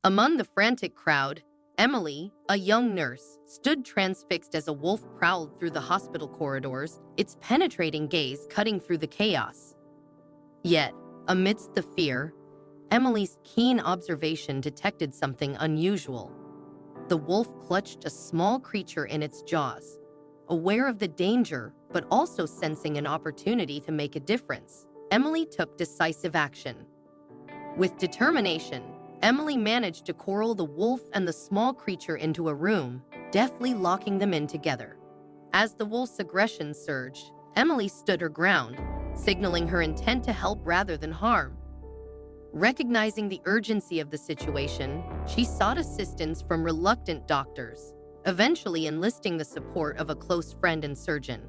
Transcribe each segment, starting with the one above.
Among the frantic crowd, Emily, a young nurse, stood transfixed as a wolf prowled through the hospital corridors, its penetrating gaze cutting through the chaos. Yet, amidst the fear, Emily's keen observation detected something unusual. The wolf clutched a small creature in its jaws, aware of the danger but also sensing an opportunity to make a difference. Emily took decisive action. With determination, Emily managed to corral the wolf and the small creature into a room, deftly locking them in together. As the wolf's aggression surged, Emily stood her ground, signaling her intent to help rather than harm. Recognizing the urgency of the situation, she sought assistance from reluctant doctors, eventually enlisting the support of a close friend and surgeon.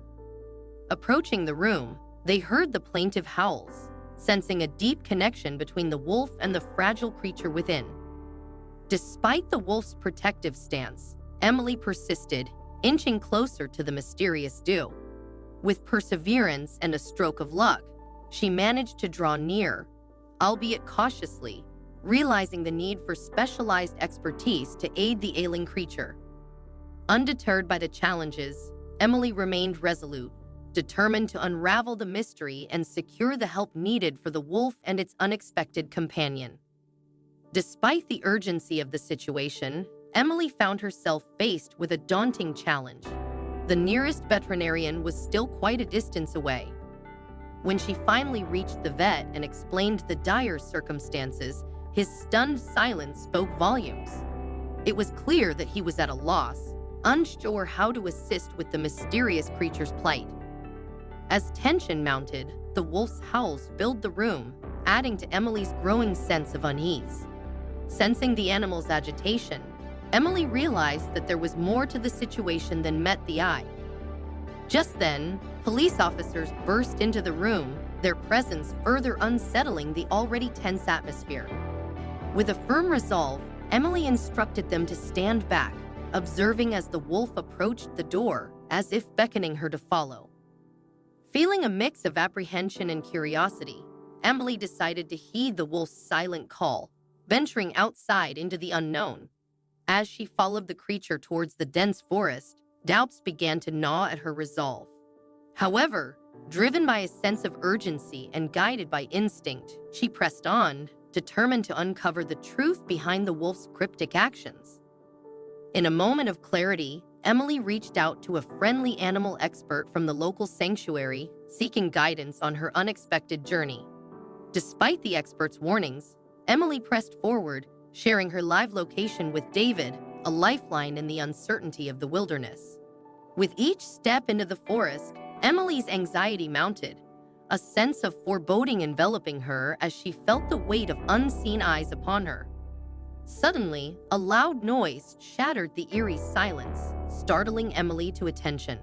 Approaching the room, they heard the plaintive howls, sensing a deep connection between the wolf and the fragile creature within. Despite the wolf's protective stance, Emily persisted, inching closer to the mysterious duo. With perseverance and a stroke of luck, she managed to draw near, albeit cautiously, realizing the need for specialized expertise to aid the ailing creature. Undeterred by the challenges, Emily remained resolute, determined to unravel the mystery and secure the help needed for the wolf and its unexpected companion. Despite the urgency of the situation, Emily found herself faced with a daunting challenge. The nearest veterinarian was still quite a distance away. When she finally reached the vet and explained the dire circumstances, his stunned silence spoke volumes. It was clear that he was at a loss, unsure how to assist with the mysterious creature's plight. As tension mounted, the wolf's howls filled the room, adding to Emily's growing sense of unease. Sensing the animal's agitation, Emily realized that there was more to the situation than met the eye. Just then, police officers burst into the room, their presence further unsettling the already tense atmosphere. With a firm resolve, Emily instructed them to stand back, observing as the wolf approached the door, as if beckoning her to follow. Feeling a mix of apprehension and curiosity, Emily decided to heed the wolf's silent call, venturing outside into the unknown. As she followed the creature towards the dense forest, doubts began to gnaw at her resolve. However, driven by a sense of urgency and guided by instinct, she pressed on, determined to uncover the truth behind the wolf's cryptic actions. In a moment of clarity, Emily reached out to a friendly animal expert from the local sanctuary, seeking guidance on her unexpected journey. Despite the expert's warnings, Emily pressed forward, sharing her live location with David, a lifeline in the uncertainty of the wilderness. With each step into the forest, Emily's anxiety mounted, a sense of foreboding enveloping her as she felt the weight of unseen eyes upon her. Suddenly, a loud noise shattered the eerie silence, startling Emily to attention.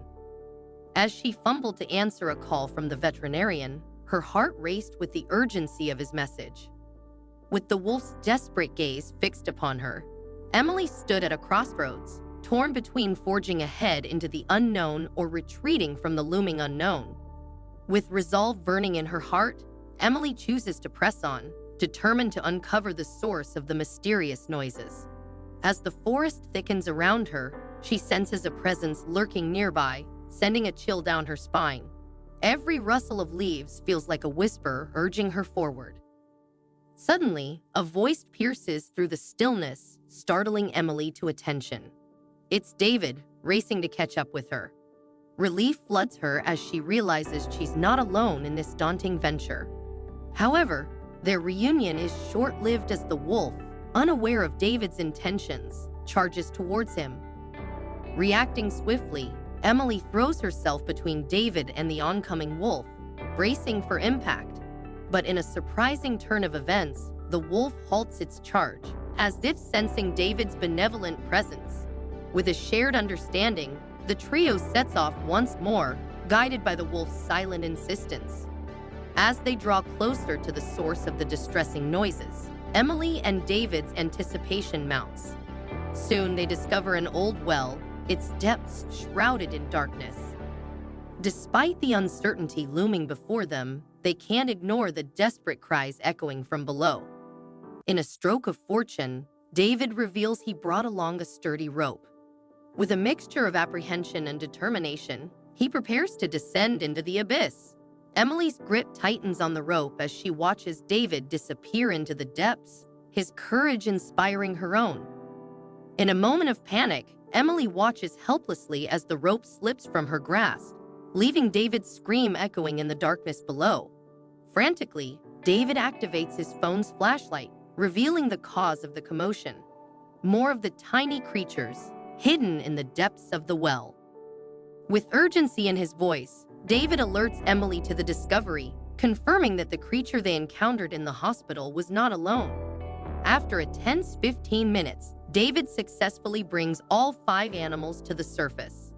As she fumbled to answer a call from the veterinarian, her heart raced with the urgency of his message. With the wolf's desperate gaze fixed upon her, Emily stood at a crossroads, torn between forging ahead into the unknown or retreating from the looming unknown. With resolve burning in her heart, Emily chooses to press on, determined to uncover the source of the mysterious noises. As the forest thickens around her, she senses a presence lurking nearby, sending a chill down her spine. Every rustle of leaves feels like a whisper urging her forward. Suddenly, a voice pierces through the stillness, startling Emily to attention. It's David, racing to catch up with her. Relief floods her as she realizes she's not alone in this daunting venture. However, their reunion is short-lived as the wolf, unaware of David's intentions, charges towards him. Reacting swiftly, Emily throws herself between David and the oncoming wolf, bracing for impact. But in a surprising turn of events, the wolf halts its charge, as if sensing David's benevolent presence. With a shared understanding, the trio sets off once more, guided by the wolf's silent insistence. As they draw closer to the source of the distressing noises, Emily and David's anticipation mounts. Soon they discover an old well, its depths shrouded in darkness. Despite the uncertainty looming before them, they can't ignore the desperate cries echoing from below. In a stroke of fortune, David reveals he brought along a sturdy rope. With a mixture of apprehension and determination, he prepares to descend into the abyss. Emily's grip tightens on the rope as she watches David disappear into the depths, his courage inspiring her own. In a moment of panic, Emily watches helplessly as the rope slips from her grasp, leaving David's scream echoing in the darkness below. Frantically, David activates his phone's flashlight, revealing the cause of the commotion. More of the tiny creatures, hidden in the depths of the well. With urgency in his voice, David alerts Emily to the discovery, confirming that the creature they encountered in the hospital was not alone. After a tense 15 minutes, David successfully brings all 5 animals to the surface.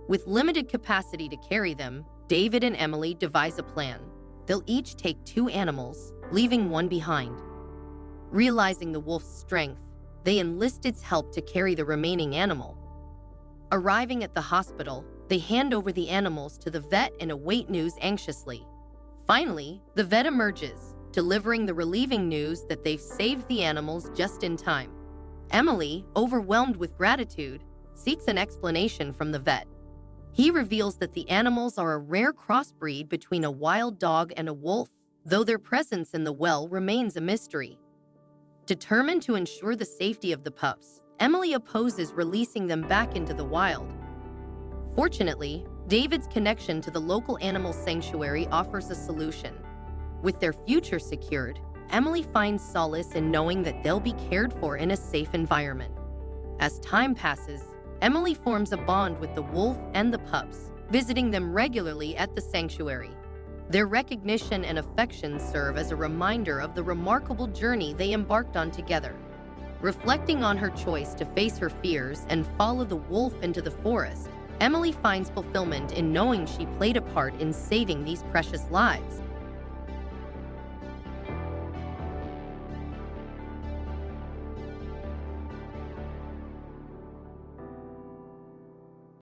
With limited capacity to carry them, David and Emily devise a plan. They'll each take 2 animals, leaving one behind. Realizing the wolf's strength, they enlist its help to carry the remaining animal. Arriving at the hospital, they hand over the animals to the vet and await news anxiously. Finally, the vet emerges, delivering the relieving news that they've saved the animals just in time. Emily, overwhelmed with gratitude, seeks an explanation from the vet. He reveals that the animals are a rare crossbreed between a wild dog and a wolf, though their presence in the well remains a mystery. Determined to ensure the safety of the pups, Emily opposes releasing them back into the wild. Fortunately, David's connection to the local animal sanctuary offers a solution. With their future secured, Emily finds solace in knowing that they'll be cared for in a safe environment. As time passes, Emily forms a bond with the wolf and the pups, visiting them regularly at the sanctuary. Their recognition and affection serve as a reminder of the remarkable journey they embarked on together. Reflecting on her choice to face her fears and follow the wolf into the forest, Emily finds fulfillment in knowing she played a part in saving these precious lives.